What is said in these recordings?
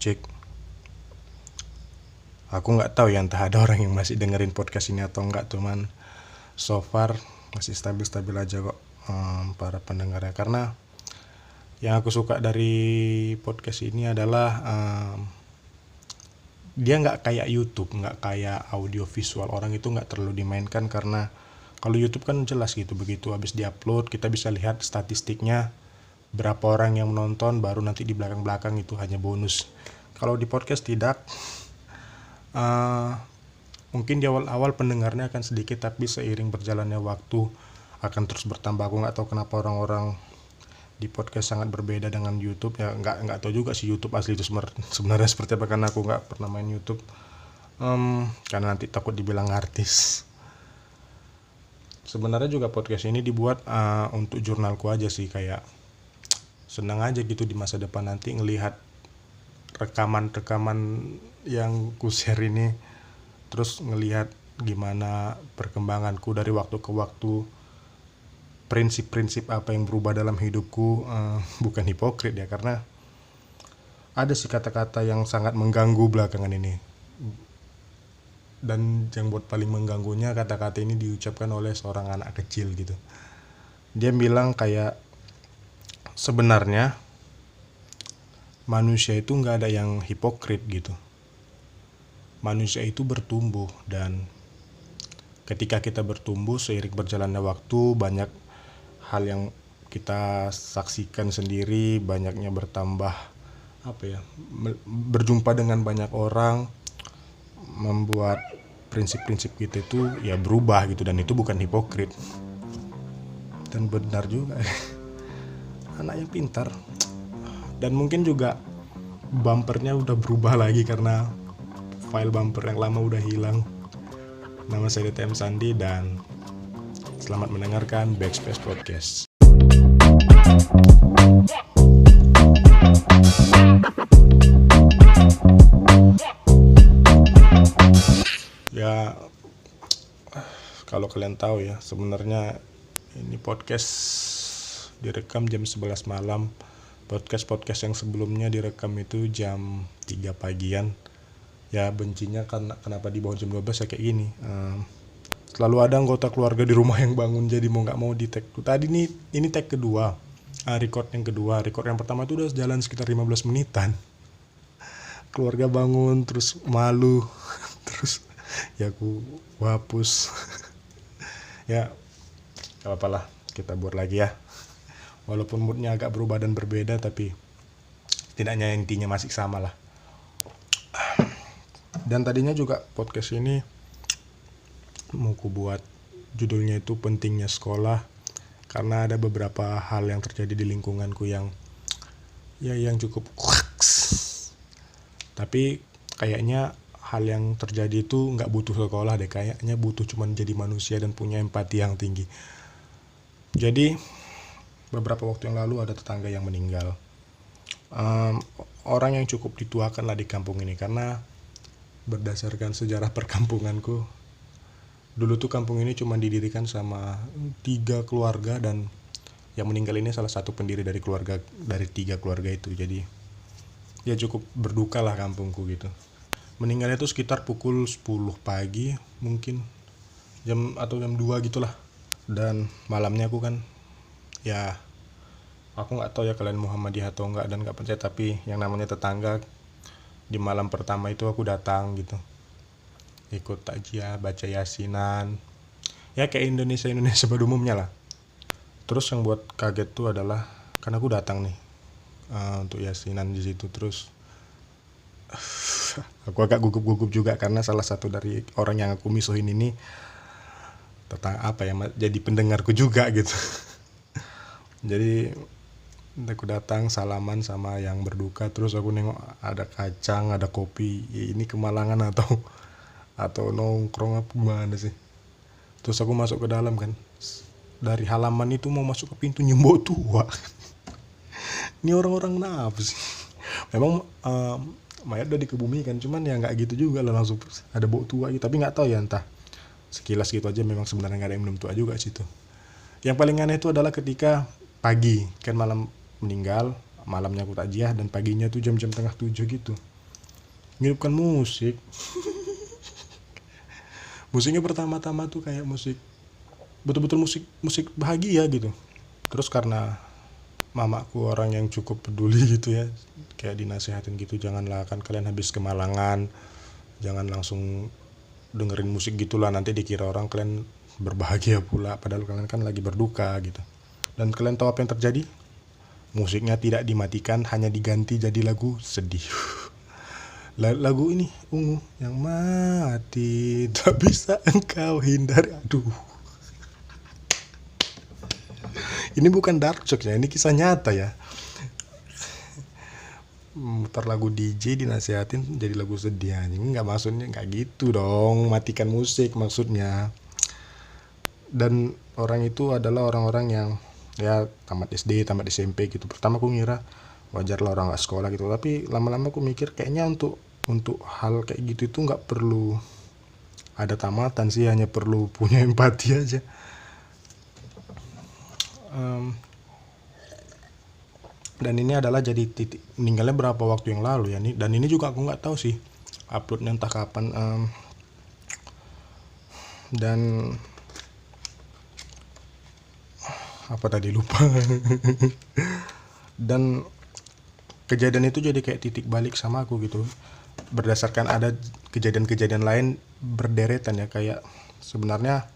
cek. Aku nggak tahu ya, entah ada orang yang masih dengerin podcast ini atau enggak, cuman so far masih stabil-stabil aja kok para pendengarnya. Karena yang aku suka dari podcast ini adalah dia nggak kayak YouTube, nggak kayak audio visual. Orang itu nggak terlalu dimainkan, karena kalau YouTube kan jelas gitu, begitu habis diupload kita bisa lihat statistiknya, berapa orang yang menonton, baru nanti di belakang-belakang itu hanya bonus. Kalau di podcast tidak. Mungkin di awal-awal pendengarnya akan sedikit, tapi seiring berjalannya waktu akan terus bertambah. Aku nggak tahu kenapa orang-orang di podcast sangat berbeda dengan YouTube ya. Nggak tahu juga sih YouTube asli itu sebenarnya seperti apa, karena aku nggak pernah main YouTube. Karena nanti takut dibilang artis. Sebenarnya juga podcast ini dibuat untuk jurnalku aja sih, kayak senang aja gitu di masa depan nanti ngelihat rekaman yang ku share ini, terus ngelihat gimana perkembanganku dari waktu ke waktu, prinsip-prinsip apa yang berubah dalam hidupku. Bukan hipokrit ya, karena ada sih kata-kata yang sangat mengganggu belakangan ini, dan yang buat paling mengganggunya, kata-kata ini diucapkan oleh seorang anak kecil gitu. Dia bilang kayak, sebenarnya manusia itu nggak ada yang hipokrit gitu. Manusia itu bertumbuh, dan ketika kita bertumbuh seiring berjalannya waktu, banyak hal yang kita saksikan sendiri, banyaknya bertambah berjumpa dengan banyak orang, membuat prinsip-prinsip kita itu ya berubah gitu, dan itu bukan hipokrit. Dan benar juga. Anak yang pintar. Dan mungkin juga bumpernya udah berubah lagi karena file bumper yang lama udah hilang. Nama saya DTM Sandi, dan selamat mendengarkan Backspace Podcast. Ya, kalau kalian tahu ya, sebenarnya ini podcast direkam jam 11 malam. Podcast yang sebelumnya direkam itu jam 3 pagian. Ya bencinya karena kenapa di bawah jam 12 ya kayak gini. Selalu ada anggota keluarga di rumah yang bangun, jadi mau nggak mau di tag. Tadi ini tag kedua, record yang kedua. Record yang pertama itu udah jalan sekitar 15 menitan. Keluarga bangun terus malu, terus ya aku hapus. Ya gak apa-apa lah, kita buat lagi ya. Walaupun moodnya agak berubah dan berbeda, tapi tidaknya intinya masih sama lah. Dan tadinya juga podcast ini mau ku buat judulnya itu pentingnya sekolah, karena ada beberapa hal yang terjadi di lingkunganku yang cukup tapi kayaknya hal yang terjadi itu nggak butuh sekolah deh, kayaknya butuh cuman jadi manusia dan punya empati yang tinggi. Jadi beberapa waktu yang lalu ada tetangga yang meninggal, orang yang cukup dituakan lah di kampung ini, karena berdasarkan sejarah perkampunganku, dulu tuh kampung ini cuma didirikan sama 3 keluarga, dan yang meninggal ini salah satu pendiri dari 3 keluarga itu. Jadi ya cukup berduka lah kampungku gitu. Meninggalnya tuh sekitar pukul 10 pagi mungkin, jam 2 gitulah. Dan malamnya aku kan, ya aku nggak tahu ya kalian Muhammadiyah atau enggak dan nggak percaya, tapi yang namanya tetangga, di malam pertama itu aku datang gitu, ikut takjiah, baca yasinan, ya kayak Indonesia pada umumnya lah. Terus yang buat kaget tuh adalah, karena aku datang nih untuk yasinan di situ, terus aku agak gugup juga karena salah satu dari orang yang aku misuhin ini jadi pendengarku juga gitu. Jadi aku datang salaman sama yang berduka, terus aku nengok ada kacang, ada kopi. Ya, ini kemalangan atau nongkrong apa gimana sih. Terus aku masuk ke dalam kan, dari halaman itu mau masuk ke pintu nyembok tua. Ini orang-orang kenapa sih? Memang mayat udah dikebumikan, cuman ya nggak gitu juga lah, langsung ada bau tua gitu. Tapi nggak tahu ya, entah sekilas gitu aja, memang sebenarnya nggak ada yang belum tua juga situ. Yang paling aneh itu adalah ketika pagi, kan malam meninggal, malamnya aku takjiah, dan paginya tuh jam-jam 6:30 gitu. menghidupkan musik. Musiknya pertama-tama tuh kayak musik, betul-betul musik musik bahagia gitu. Terus karena mamaku orang yang cukup peduli gitu ya, kayak dinasehatin gitu, janganlah kan kalian habis kemalangan, jangan langsung dengerin musik gitulah, nanti dikira orang kalian berbahagia pula padahal kalian kan lagi berduka gitu. Dan kalian tahu apa yang terjadi? Musiknya tidak dimatikan, hanya diganti jadi lagu sedih. Lagu ini ungu yang mati tak bisa engkau hindari. Aduh, ini bukan dark joke ya, ini kisah nyata ya. Mutar lagu DJ dinasihatin jadi lagu sedih, anjing. Nggak, maksudnya nggak gitu dong, matikan musik maksudnya. Dan orang itu adalah orang-orang yang ya tamat SD, tamat SMP gitu. Pertama aku ngira wajar lah orang nggak sekolah gitu, tapi lama-lama aku mikir kayaknya untuk hal kayak gitu itu nggak perlu ada tamatan sih, hanya perlu punya empati aja. Dan ini adalah jadi titik meninggalnya berapa waktu yang lalu ya nih, dan ini juga aku nggak tahu sih uploadnya entah kapan. Dan apa tadi lupa. Dan kejadian itu jadi kayak titik balik sama aku gitu, berdasarkan ada kejadian-kejadian lain berderetan ya, kayak sebenarnya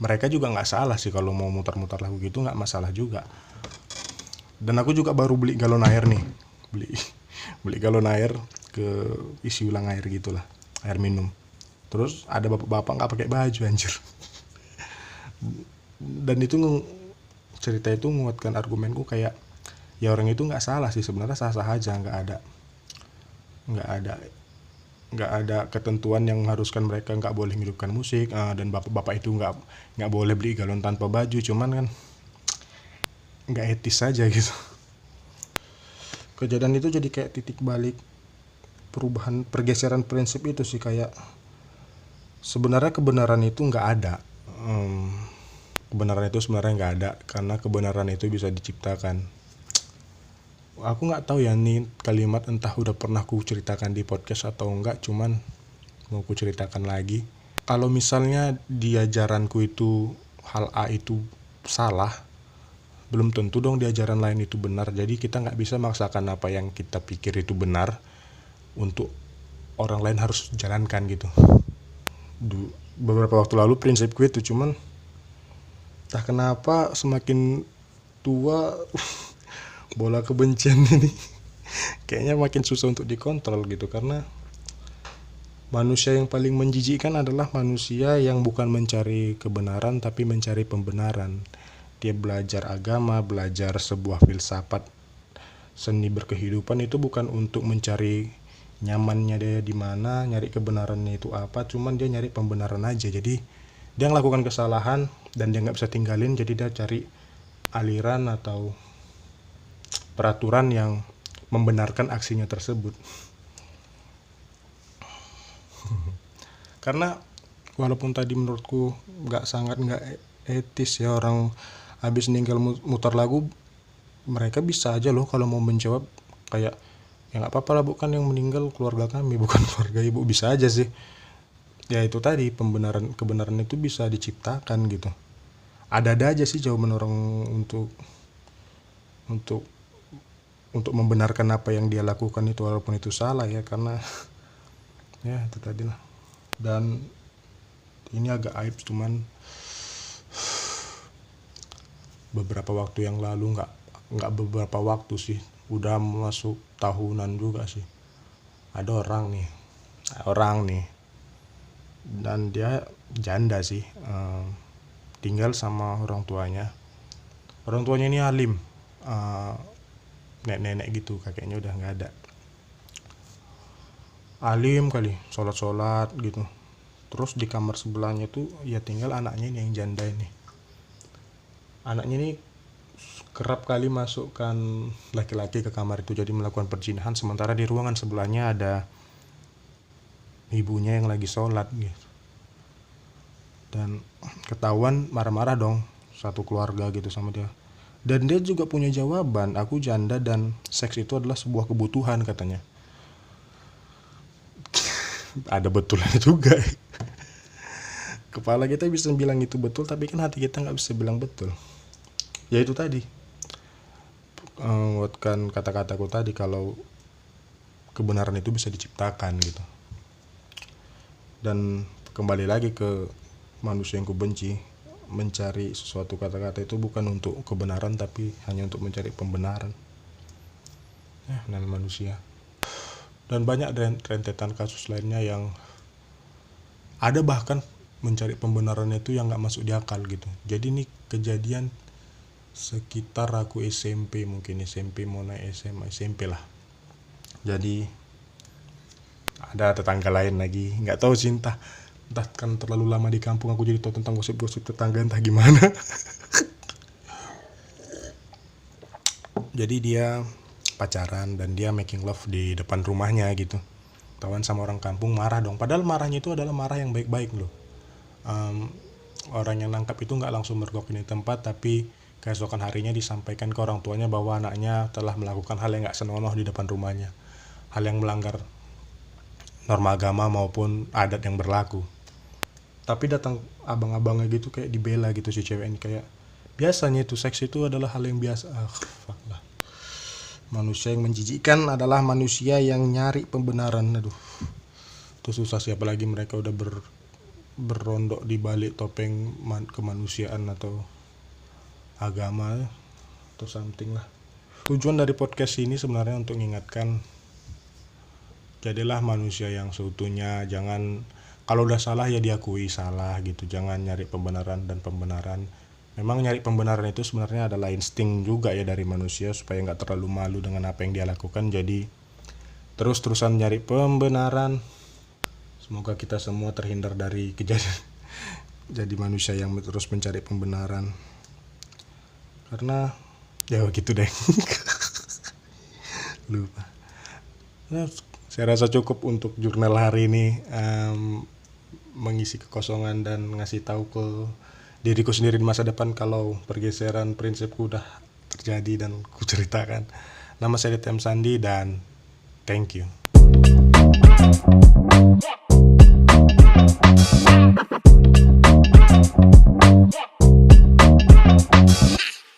mereka juga nggak salah sih kalau mau mutar-mutar lagu gitu, nggak masalah juga. Dan aku juga baru beli galon air nih, beli galon air, ke isi ulang air gitulah, air minum. Terus ada bapak-bapak nggak pakai baju, anjir. Dan itu cerita itu menguatkan argumenku, kayak ya orang itu nggak salah sih sebenarnya, sah-sah aja, nggak ada ketentuan yang mengharuskan mereka nggak boleh menghidupkan musik, dan bapak-bapak itu nggak boleh beli galon tanpa baju, cuman kan nggak etis saja gitu. Kejadian itu jadi kayak titik balik perubahan, pergeseran prinsip itu sih, kayak sebenarnya kebenaran itu nggak ada. Kebenaran itu sebenarnya nggak ada, karena kebenaran itu bisa diciptakan. Aku nggak tahu ya nih kalimat, entah udah pernah ku ceritakan di podcast atau enggak, cuman mau ku ceritakan lagi. Kalau misalnya di ajaranku itu hal A itu salah, belum tentu dong di ajaran lain itu benar. Jadi kita nggak bisa maksakan apa yang kita pikir itu benar untuk orang lain harus jalankan gitu. Beberapa waktu lalu prinsipku itu, cuman entah kenapa semakin tua bola kebencian ini kayaknya makin susah untuk dikontrol gitu, karena manusia yang paling menjijikkan adalah manusia yang bukan mencari kebenaran tapi mencari pembenaran. Dia belajar agama, belajar sebuah filsafat seni berkehidupan itu bukan untuk mencari nyamannya dia di mana, nyari kebenarannya itu apa, cuman dia nyari pembenaran aja. Jadi dia melakukan kesalahan dan dia nggak bisa tinggalin, jadi dia cari aliran atau peraturan yang membenarkan aksinya tersebut. Karena walaupun tadi menurutku sangat nggak etis ya, orang habis meninggal mutar lagu, mereka bisa aja loh kalau mau menjawab kayak ya nggak apa-apa lah, bukan yang meninggal keluarga kami, bukan keluarga ibu, bisa aja sih. Ya itu tadi, kebenaran itu bisa diciptakan gitu. Ada aja sih jawaban orang untuk membenarkan apa yang dia lakukan itu, walaupun itu salah ya, karena ya itu tadi lah. Dan ini agak aib, cuman beberapa waktu yang lalu, nggak beberapa waktu sih, udah masuk tahunan juga sih, ada orang nih dan dia janda sih, tinggal sama orang tuanya ini alim, nenek gitu, kakeknya udah nggak ada, alim kali, sholat gitu. Terus di kamar sebelahnya tuh ya tinggal anaknya ini, yang janda ini. Anaknya ini kerap kali masukkan laki-laki ke kamar itu, jadi melakukan perzinahan, sementara di ruangan sebelahnya ada ibunya yang lagi sholat gitu. Dan ketahuan, marah-marah dong satu keluarga gitu sama dia. Dan dia juga punya jawaban, aku janda dan seks itu adalah sebuah kebutuhan katanya. ada betulnya juga. Kepala kita bisa bilang itu betul, tapi kan hati kita nggak bisa bilang betul. Ya itu tadi, kan kata-kataku tadi, kalau kebenaran itu bisa diciptakan gitu. Dan kembali lagi ke manusia yang kubenci, mencari sesuatu kata-kata itu bukan untuk kebenaran, tapi hanya untuk mencari pembenaran. Namanya manusia. Dan banyak rentetan kasus lainnya yang ada, bahkan mencari pembenarannya itu yang nggak masuk di akal gitu. Jadi ini kejadian sekitar aku SMP, mungkin SMP mau naik SMA, SMP lah. Jadi ada tetangga lain lagi, nggak tahu sih, entah kan terlalu lama di kampung aku jadi tahu tentang gosip-gosip tetangga, entah gimana. Jadi dia pacaran dan dia making love di depan rumahnya gitu. Tawan sama orang kampung, marah dong. Padahal marahnya itu adalah marah yang baik-baik loh. Orang yang nangkap itu nggak langsung mergokin di tempat, tapi keesokan harinya disampaikan ke orang tuanya bahwa anaknya telah melakukan hal yang nggak senonoh di depan rumahnya, hal yang melanggar norma agama maupun adat yang berlaku. Tapi datang abang-abangnya gitu kayak dibela gitu si cewek ini, kayak biasanya itu seks itu adalah hal yang biasa. Fuck lah. Manusia yang menjijikkan adalah manusia yang nyari pembenaran. Aduh, itu susah sih, apalagi mereka udah berondok di balik topeng kemanusiaan atau agama atau something lah. Tujuan dari podcast ini sebenarnya untuk mengingatkan, jadilah manusia yang seutuhnya. Jangan, kalau udah salah ya diakui salah gitu. Jangan nyari pembenaran dan pembenaran. Memang nyari pembenaran itu sebenarnya adalah insting juga ya dari manusia, supaya nggak terlalu malu dengan apa yang dia lakukan. Jadi terus-terusan nyari pembenaran. Semoga kita semua terhindar dari kejadian jadi manusia yang terus mencari pembenaran. Karena ya gitu deh. Lupa. Nah, saya rasa cukup untuk jurnal hari ini, mengisi kekosongan dan ngasih tahu ke diriku sendiri di masa depan kalau pergeseran prinsipku udah terjadi dan ku ceritakan. Nama saya T.M. Sandi dan thank you.